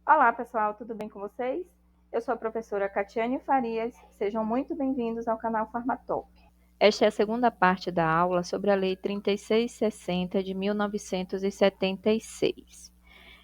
Olá, pessoal, tudo bem com vocês? Eu sou a professora Catiane Farias, sejam muito bem-vindos ao canal Farmatop. Esta é a segunda parte da aula sobre a Lei 3660 de 1976.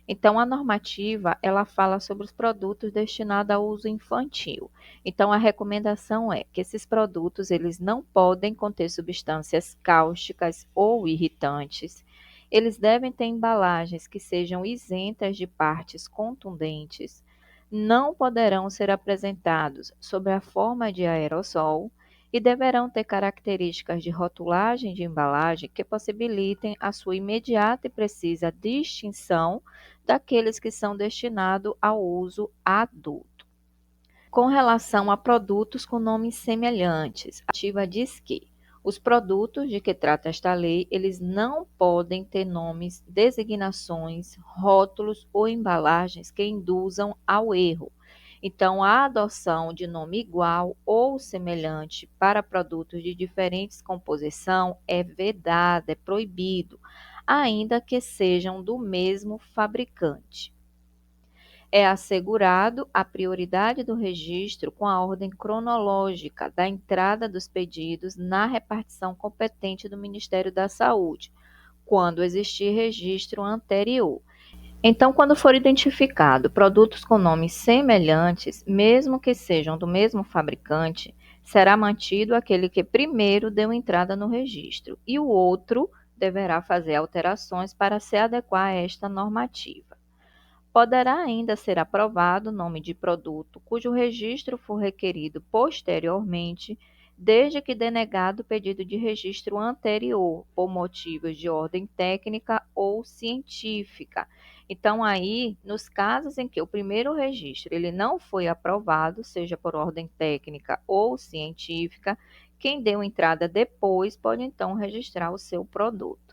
Então, a normativa, ela fala sobre os produtos destinados ao uso infantil. Então, a recomendação é que esses produtos, eles não podem conter substâncias cáusticas ou irritantes. Eles devem ter embalagens que sejam isentas de partes contundentes. Não poderão ser apresentados sob a forma de aerossol e deverão ter características de rotulagem de embalagem que possibilitem a sua imediata e precisa distinção daqueles que são destinados ao uso adulto. Com relação a produtos com nomes semelhantes, a normativa diz que os produtos de que trata esta lei, eles não podem ter nomes, designações, rótulos ou embalagens que induzam ao erro. Então, a adoção de nome igual ou semelhante para produtos de diferentes composição é vedada, é proibido, ainda que sejam do mesmo fabricante. É assegurado a prioridade do registro com a ordem cronológica da entrada dos pedidos na repartição competente do Ministério da Saúde, quando existir registro anterior. Então, quando for identificado produtos com nomes semelhantes, mesmo que sejam do mesmo fabricante, será mantido aquele que primeiro deu entrada no registro e o outro deverá fazer alterações para se adequar a esta normativa. Poderá ainda ser aprovado o nome de produto cujo registro for requerido posteriormente, desde que denegado o pedido de registro anterior, por motivos de ordem técnica ou científica. Então, aí, nos casos em que o primeiro registro ele não foi aprovado, seja por ordem técnica ou científica, quem deu entrada depois pode então registrar o seu produto.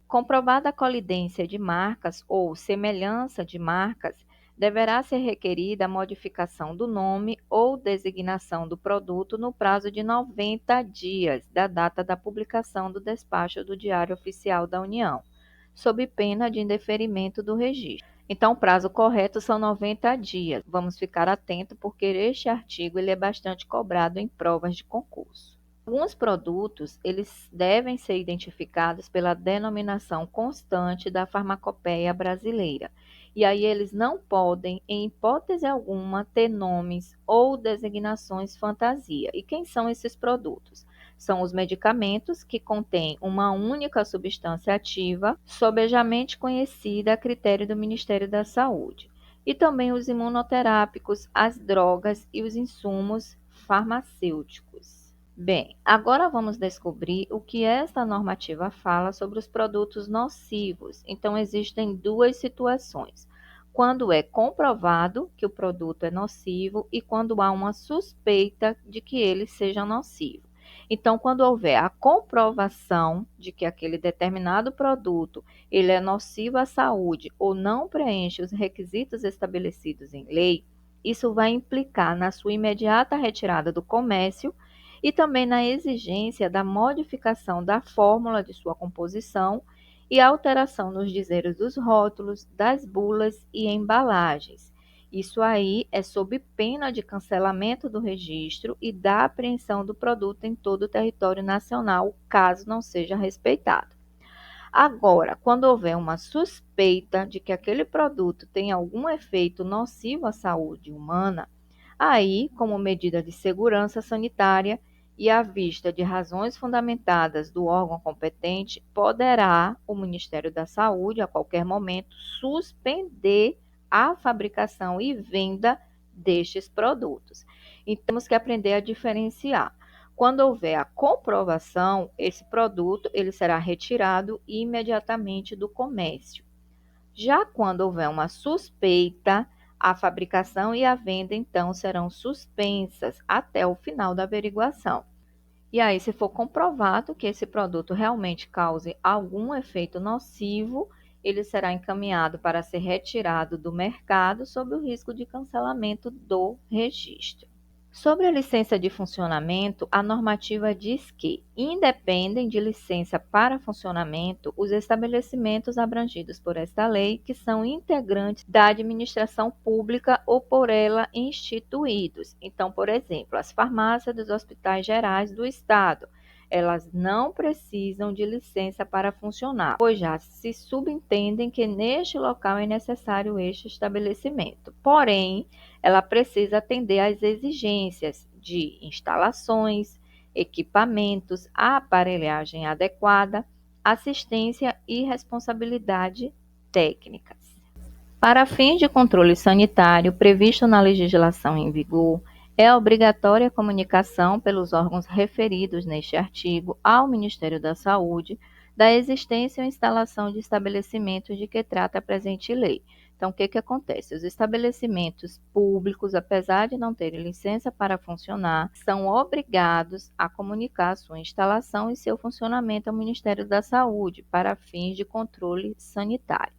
Comprovada a colidência de marcas ou semelhança de marcas, deverá ser requerida a modificação do nome ou designação do produto no prazo de 90 dias da data da publicação do despacho do Diário Oficial da União, sob pena de indeferimento do registro. Então, o prazo correto são 90 dias. Vamos ficar atento porque este artigo ele é bastante cobrado em provas de concurso. Alguns produtos, eles devem ser identificados pela denominação constante da farmacopeia brasileira. E aí eles não podem, em hipótese alguma, ter nomes ou designações fantasia. E quem são esses produtos? São os medicamentos que contêm uma única substância ativa, sobejamente conhecida a critério do Ministério da Saúde. E também os imunoterápicos, as drogas e os insumos farmacêuticos. Bem, agora vamos descobrir o que esta normativa fala sobre os produtos nocivos. Então, existem duas situações: quando é comprovado que o produto é nocivo e quando há uma suspeita de que ele seja nocivo. Então, quando houver a comprovação de que aquele determinado produto ele é nocivo à saúde ou não preenche os requisitos estabelecidos em lei, isso vai implicar na sua imediata retirada do comércio e também na exigência da modificação da fórmula de sua composição e alteração nos dizeres dos rótulos, das bulas e embalagens. Isso aí é sob pena de cancelamento do registro e da apreensão do produto em todo o território nacional, caso não seja respeitado. Agora, quando houver uma suspeita de que aquele produto tem algum efeito nocivo à saúde humana, aí, como medida de segurança sanitária e à vista de razões fundamentadas do órgão competente, poderá o Ministério da Saúde, a qualquer momento, suspender a fabricação e venda destes produtos. Então, temos que aprender a diferenciar. Quando houver a comprovação, esse produto ele será retirado imediatamente do comércio. Já quando houver uma suspeita, a fabricação e a venda então serão suspensas até o final da averiguação. E aí, se for comprovado que esse produto realmente cause algum efeito nocivo, ele será encaminhado para ser retirado do mercado sob o risco de cancelamento do registro. Sobre a licença de funcionamento, a normativa diz que independem de licença para funcionamento os estabelecimentos abrangidos por esta lei que são integrantes da administração pública ou por ela instituídos. Então, por exemplo, as farmácias dos hospitais gerais do Estado, elas não precisam de licença para funcionar, pois já se subentendem que neste local é necessário este estabelecimento. Porém, ela precisa atender às exigências de instalações, equipamentos, aparelhagem adequada, assistência e responsabilidade técnicas. Para fins de controle sanitário previsto na legislação em vigor, é obrigatória a comunicação pelos órgãos referidos neste artigo ao Ministério da Saúde da existência ou instalação de estabelecimentos de que trata a presente lei. Então, o que acontece? Os estabelecimentos públicos, apesar de não terem licença para funcionar, são obrigados a comunicar sua instalação e seu funcionamento ao Ministério da Saúde para fins de controle sanitário.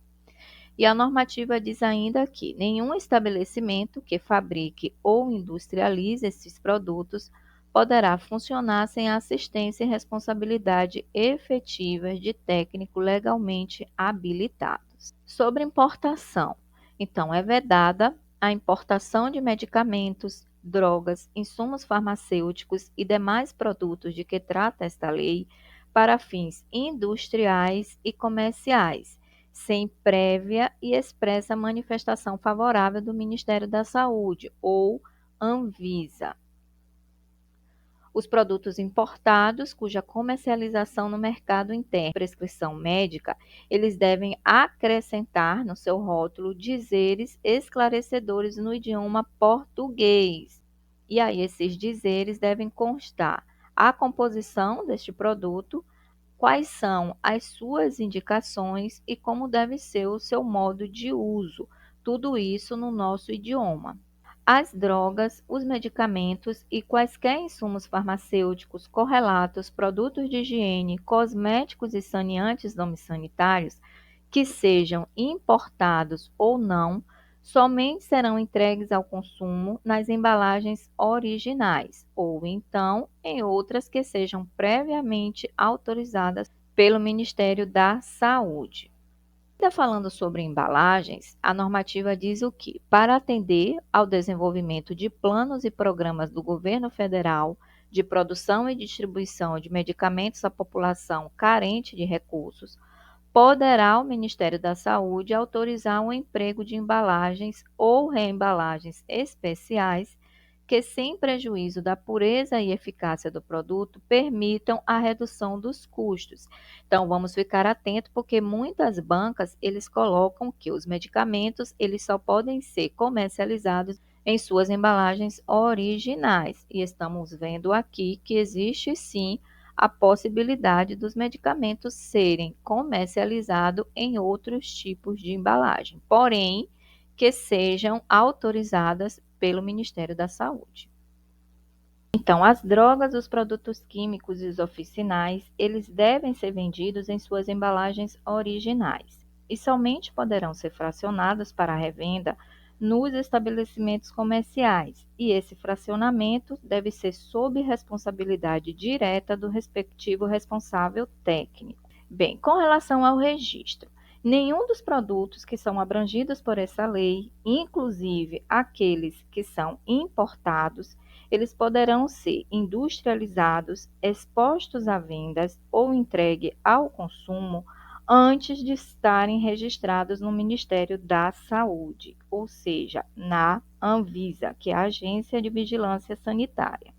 E a normativa diz ainda que nenhum estabelecimento que fabrique ou industrialize esses produtos poderá funcionar sem a assistência e responsabilidade efetivas de técnico legalmente habilitados. Sobre importação. Então, é vedada a importação de medicamentos, drogas, insumos farmacêuticos e demais produtos de que trata esta lei para fins industriais e comerciais, sem prévia e expressa manifestação favorável do Ministério da Saúde ou Anvisa. Os produtos importados, cuja comercialização no mercado interno, prescrição médica, eles devem acrescentar no seu rótulo dizeres esclarecedores no idioma português. E aí esses dizeres devem constar a composição deste produto, quais são as suas indicações e como deve ser o seu modo de uso. Tudo isso no nosso idioma. As drogas, os medicamentos e quaisquer insumos farmacêuticos, correlatos, produtos de higiene, cosméticos e saneantes domiciliares que sejam importados ou não, somente serão entregues ao consumo nas embalagens originais ou então em outras que sejam previamente autorizadas pelo Ministério da Saúde. Ainda falando sobre embalagens, a normativa diz o que, para atender ao desenvolvimento de planos e programas do governo federal de produção e distribuição de medicamentos à população carente de recursos, poderá o Ministério da Saúde autorizar o emprego de embalagens ou reembalagens especiais que, sem prejuízo da pureza e eficácia do produto, permitam a redução dos custos. Então, vamos ficar atentos, porque muitas bancas, eles colocam que os medicamentos, eles só podem ser comercializados em suas embalagens originais. E estamos vendo aqui que existe sim a possibilidade dos medicamentos serem comercializados em outros tipos de embalagem, porém, que sejam autorizadas pelo Ministério da Saúde. Então, as drogas, os produtos químicos e os oficinais, eles devem ser vendidos em suas embalagens originais e somente poderão ser fracionados para revenda nos estabelecimentos comerciais, e esse fracionamento deve ser sob responsabilidade direta do respectivo responsável técnico. Bem, com relação ao registro, nenhum dos produtos que são abrangidos por essa lei, inclusive aqueles que são importados, eles poderão ser industrializados, expostos à vendas ou entregue ao consumo antes de estarem registrados no Ministério da Saúde, ou seja, na Anvisa, que é a Agência de Vigilância Sanitária.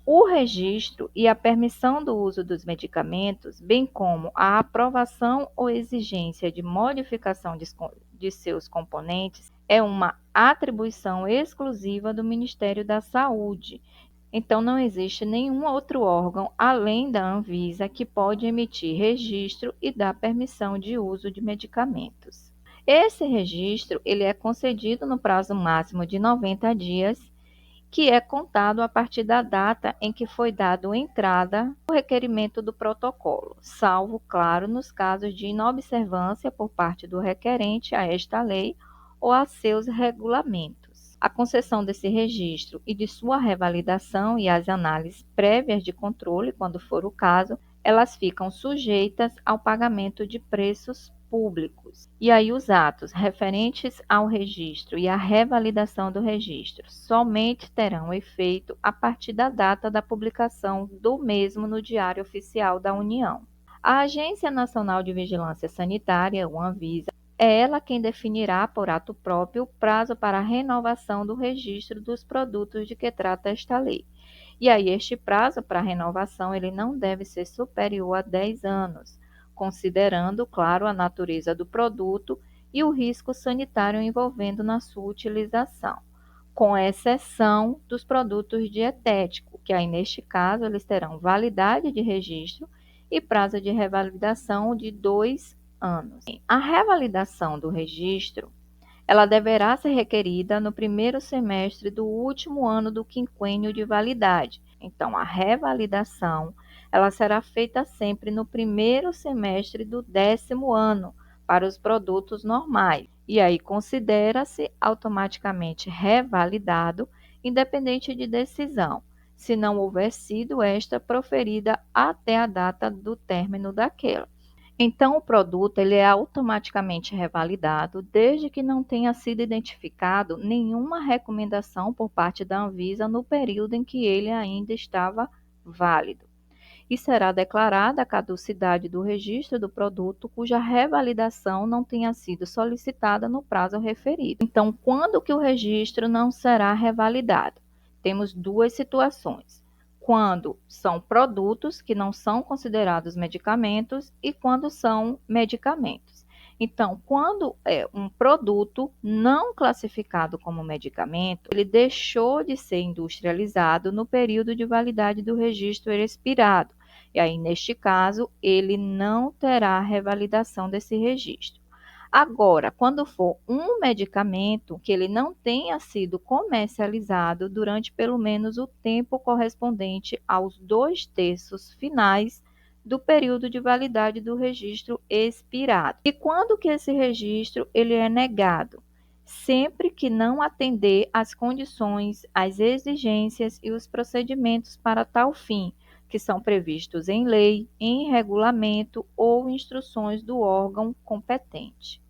O registro e a permissão do uso dos medicamentos, bem como a aprovação ou exigência de modificação de seus componentes, é uma atribuição exclusiva do Ministério da Saúde. Então, não existe nenhum outro órgão, além da Anvisa, que pode emitir registro e dar permissão de uso de medicamentos. Esse registro ele é concedido no prazo máximo de 90 dias, que é contado a partir da data em que foi dado entrada no requerimento do protocolo, salvo, claro, nos casos de inobservância por parte do requerente a esta lei ou a seus regulamentos. A concessão desse registro e de sua revalidação e as análises prévias de controle, quando for o caso, elas ficam sujeitas ao pagamento de preços públicos. E aí os atos referentes ao registro e à revalidação do registro somente terão efeito a partir da data da publicação do mesmo no Diário Oficial da União. A Agência Nacional de Vigilância Sanitária, o Anvisa, é ela quem definirá por ato próprio o prazo para a renovação do registro dos produtos de que trata esta lei. E aí este prazo para renovação ele não deve ser superior a 10 anos, considerando, claro, a natureza do produto e o risco sanitário envolvendo na sua utilização, com exceção dos produtos dietéticos, que aí neste caso eles terão validade de registro e prazo de revalidação de 2 anos. A revalidação do registro ela deverá ser requerida no primeiro semestre do último ano do quinquênio de validade. Então, a revalidação ela será feita sempre no primeiro semestre do 10º ano para os produtos normais. E aí considera-se automaticamente revalidado, independente de decisão, se não houver sido esta proferida até a data do término daquela. Então, o produto ele é automaticamente revalidado desde que não tenha sido identificado nenhuma recomendação por parte da Anvisa no período em que ele ainda estava válido. E será declarada a caducidade do registro do produto cuja revalidação não tenha sido solicitada no prazo referido. Então, quando que o registro não será revalidado? Temos duas situações: quando são produtos que não são considerados medicamentos e quando são medicamentos. Então, quando é um produto não classificado como medicamento, ele deixou de ser industrializado no período de validade do registro expirado. E aí, neste caso, ele não terá revalidação desse registro. Agora, quando for um medicamento que ele não tenha sido comercializado durante pelo menos o tempo correspondente aos 2/3 finais do período de validade do registro expirado. E quando que esse registro ele é negado? Sempre que não atender às condições, às exigências e os procedimentos para tal fim, que são previstos em lei, em regulamento ou instruções do órgão competente.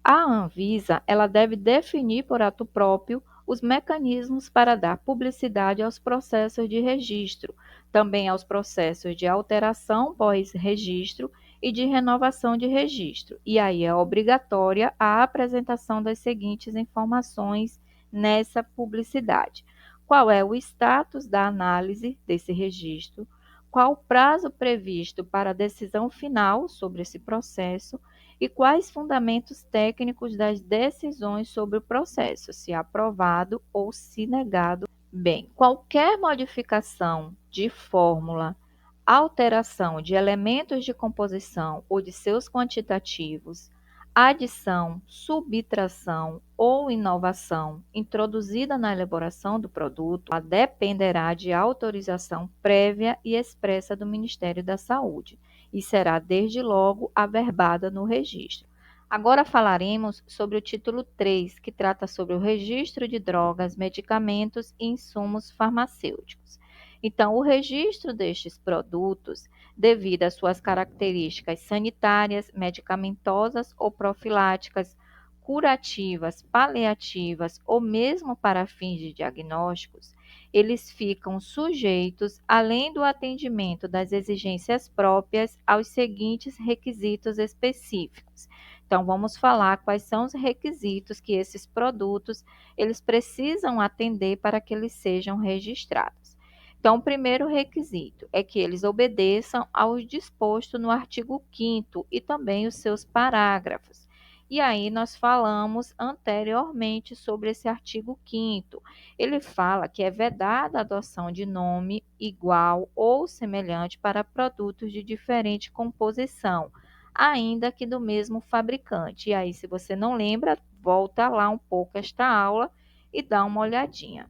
A Anvisa, ela deve definir por ato próprio os mecanismos para dar publicidade aos processos de registro, também aos processos de alteração pós-registro e de renovação de registro. E aí é obrigatória a apresentação das seguintes informações nessa publicidade: qual é o status da análise desse registro, qual o prazo previsto para a decisão final sobre esse processo e quais fundamentos técnicos das decisões sobre o processo, se aprovado ou se negado. Bem, qualquer modificação de fórmula, alteração de elementos de composição ou de seus quantitativos, adição, subtração ou inovação introduzida na elaboração do produto, ela dependerá de autorização prévia e expressa do Ministério da Saúde e será desde logo averbada no registro. Agora falaremos sobre o título 3, que trata sobre o registro de drogas, medicamentos e insumos farmacêuticos. Então, o registro destes produtos, devido às suas características sanitárias, medicamentosas ou profiláticas, curativas, paliativas ou mesmo para fins de diagnósticos, eles ficam sujeitos, além do atendimento das exigências próprias, aos seguintes requisitos específicos. Então, vamos falar quais são os requisitos que esses produtos eles precisam atender para que eles sejam registrados. Então, o primeiro requisito é que eles obedeçam ao disposto no artigo 5º e também os seus parágrafos. E aí nós falamos anteriormente sobre esse artigo 5º. Ele fala que é vedada a adoção de nome igual ou semelhante para produtos de diferente composição, ainda que do mesmo fabricante. E aí, se você não lembra, volta lá um pouco esta aula e dá uma olhadinha.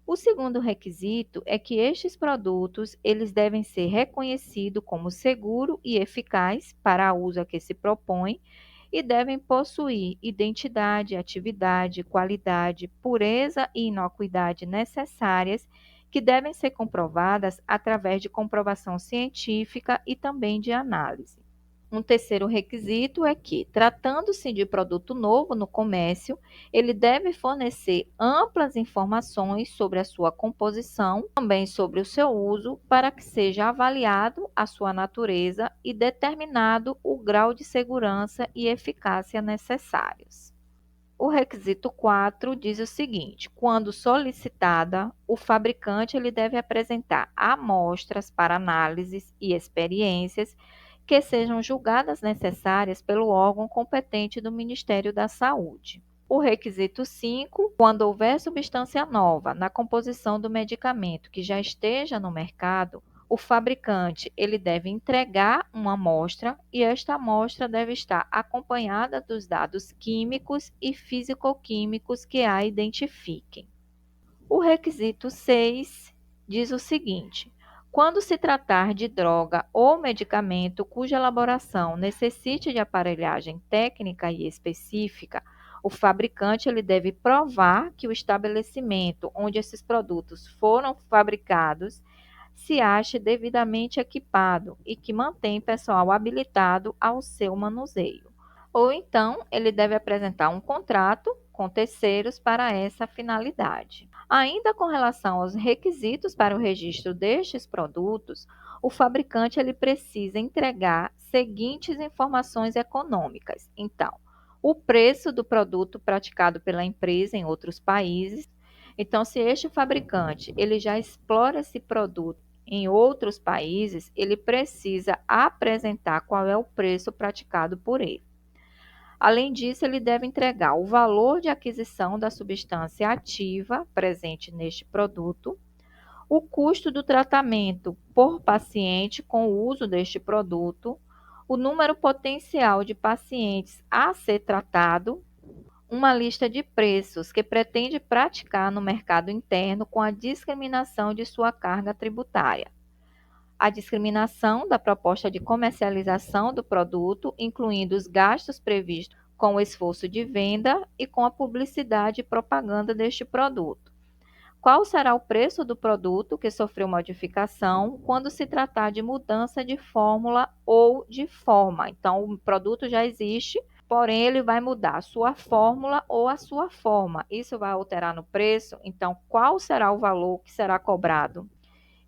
O segundo requisito é que estes produtos eles devem ser reconhecidos como seguro e eficaz para o uso a que se propõe e devem possuir identidade, atividade, qualidade, pureza e inocuidade necessárias, que devem ser comprovadas através de comprovação científica e também de análise. Um terceiro requisito é que, tratando-se de produto novo no comércio, ele deve fornecer amplas informações sobre a sua composição, também sobre o seu uso, para que seja avaliado a sua natureza e determinado o grau de segurança e eficácia necessários. O requisito 4 diz o seguinte: quando solicitada, o fabricante ele deve apresentar amostras para análises e experiências que sejam julgadas necessárias pelo órgão competente do Ministério da Saúde. O requisito 5, quando houver substância nova na composição do medicamento que já esteja no mercado, o fabricante ele deve entregar uma amostra e esta amostra deve estar acompanhada dos dados químicos e físico-químicos que a identifiquem. O requisito 6 diz o seguinte: quando se tratar de droga ou medicamento cuja elaboração necessite de aparelhagem técnica e específica, o fabricante ele deve provar que o estabelecimento onde esses produtos foram fabricados se ache devidamente equipado e que mantém pessoal habilitado ao seu manuseio. Ou então, ele deve apresentar um contrato com terceiros para essa finalidade. Ainda com relação aos requisitos para o registro destes produtos, o fabricante ele precisa entregar seguintes informações econômicas. Então, o preço do produto praticado pela empresa em outros países. Então, se este fabricante ele já explora esse produto em outros países, ele precisa apresentar qual é o preço praticado por ele. Além disso, ele deve entregar o valor de aquisição da substância ativa presente neste produto, o custo do tratamento por paciente com o uso deste produto, o número potencial de pacientes a ser tratado, uma lista de preços que pretende praticar no mercado interno com a discriminação de sua carga tributária, a discriminação da proposta de comercialização do produto, incluindo os gastos previstos com o esforço de venda e com a publicidade e propaganda deste produto. Qual será o preço do produto que sofreu modificação quando se tratar de mudança de fórmula ou de forma? Então, o produto já existe, porém ele vai mudar a sua fórmula ou a sua forma. Isso vai alterar no preço? Então, qual será o valor que será cobrado?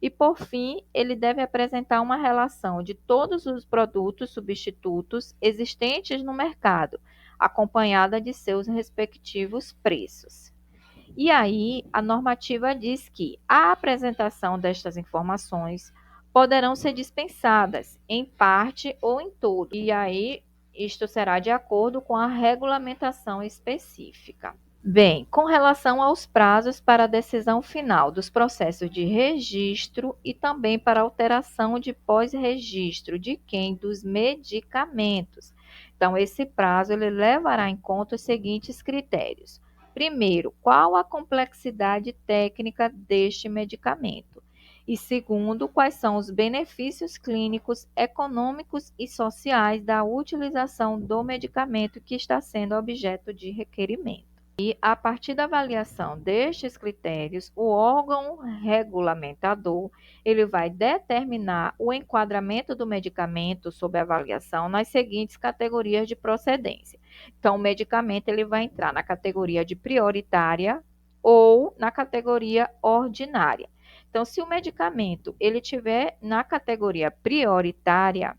E, por fim, ele deve apresentar uma relação de todos os produtos substitutos existentes no mercado, acompanhada de seus respectivos preços. E aí, a normativa diz que a apresentação destas informações poderão ser dispensadas, em parte ou em todo. E aí, isto será de acordo com a regulamentação específica. Bem, com relação aos prazos para a decisão final dos processos de registro e também para alteração de pós-registro de quem? Dos medicamentos. Então, esse prazo ele levará em conta os seguintes critérios. Primeiro, qual a complexidade técnica deste medicamento? E segundo, quais são os benefícios clínicos, econômicos e sociais da utilização do medicamento que está sendo objeto de requerimento. E, a partir da avaliação destes critérios, o órgão regulamentador ele vai determinar o enquadramento do medicamento sob avaliação nas seguintes categorias de procedência. Então, o medicamento ele vai entrar na categoria de prioritária ou na categoria ordinária. Então, se o medicamento ele tiver na categoria prioritária,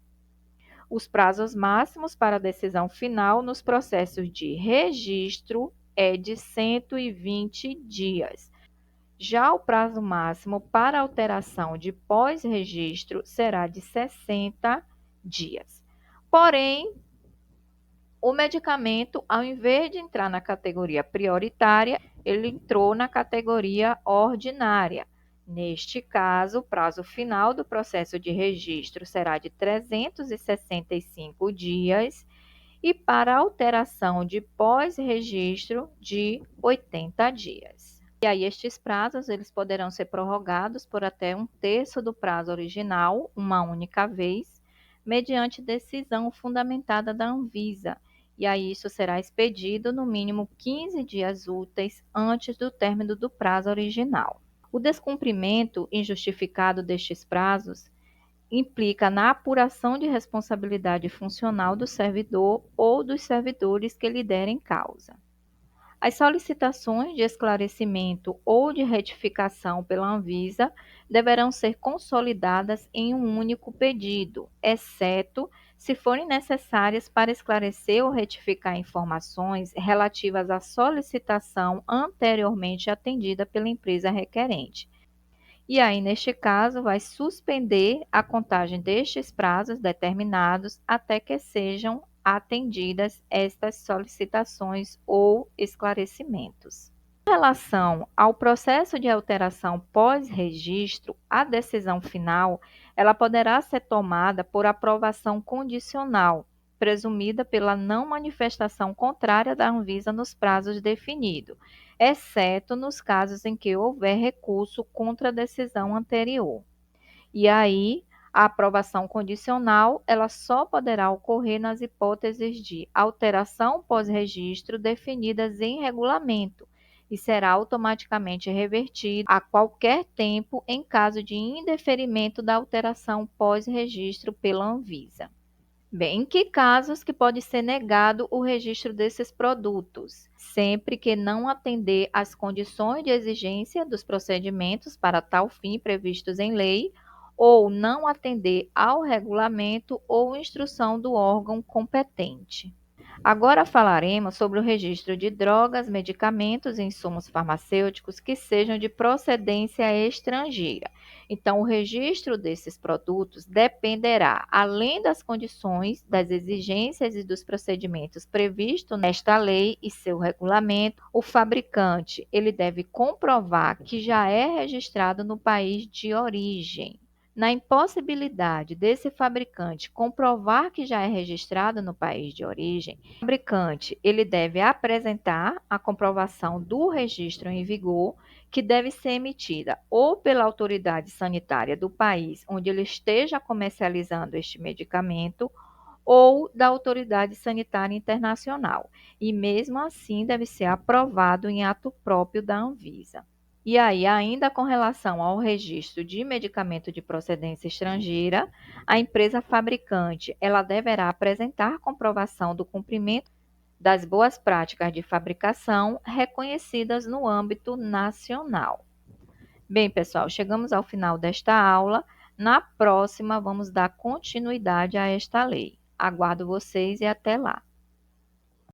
os prazos máximos para a decisão final nos processos de registro é de 120 dias. Já o prazo máximo para alteração de pós-registro será de 60 dias. Porém, o medicamento, ao invés de entrar na categoria prioritária, ele entrou na categoria ordinária. Neste caso, o prazo final do processo de registro será de 365 dias e para alteração de pós-registro de 80 dias. E aí estes prazos eles poderão ser prorrogados por até um terço do prazo original, uma única vez, mediante decisão fundamentada da Anvisa, E aí isso será expedido no mínimo 15 dias úteis antes do término do prazo original. O descumprimento injustificado destes prazos implica na apuração de responsabilidade funcional do servidor ou dos servidores que lhe derem causa. As solicitações de esclarecimento ou de retificação pela Anvisa deverão ser consolidadas em um único pedido, exceto se forem necessárias para esclarecer ou retificar informações relativas à solicitação anteriormente atendida pela empresa requerente. E aí, neste caso, vai suspender a contagem destes prazos determinados até que sejam atendidas estas solicitações ou esclarecimentos. Em relação ao processo de alteração pós-registro, a decisão final, ela poderá ser tomada por aprovação condicional, presumida pela não manifestação contrária da Anvisa nos prazos definidos, exceto nos casos em que houver recurso contra a decisão anterior. E aí, a aprovação condicional, ela só poderá ocorrer nas hipóteses de alteração pós-registro definidas em regulamento e será automaticamente revertido a qualquer tempo em caso de indeferimento da alteração pós-registro pela Anvisa. Bem, em que casos que pode ser negado o registro desses produtos? Sempre que não atender às condições de exigência dos procedimentos para tal fim previstos em lei, ou não atender ao regulamento ou instrução do órgão competente. Agora falaremos sobre o registro de drogas, medicamentos e insumos farmacêuticos que sejam de procedência estrangeira. Então, o registro desses produtos dependerá, além das condições, das exigências e dos procedimentos previstos nesta lei e seu regulamento, o fabricante ele deve comprovar que já é registrado no país de origem. Na impossibilidade desse fabricante comprovar que já é registrado no país de origem, o fabricante ele deve apresentar a comprovação do registro em vigor, que deve ser emitida ou pela autoridade sanitária do país onde ele esteja comercializando este medicamento, ou da autoridade sanitária internacional, e mesmo assim deve ser aprovado em ato próprio da Anvisa. E aí, ainda com relação ao registro de medicamento de procedência estrangeira, a empresa fabricante, ela deverá apresentar comprovação do cumprimento das boas práticas de fabricação reconhecidas no âmbito nacional. Bem, pessoal, chegamos ao final desta aula. Na próxima, vamos dar continuidade a esta lei. Aguardo vocês e até lá.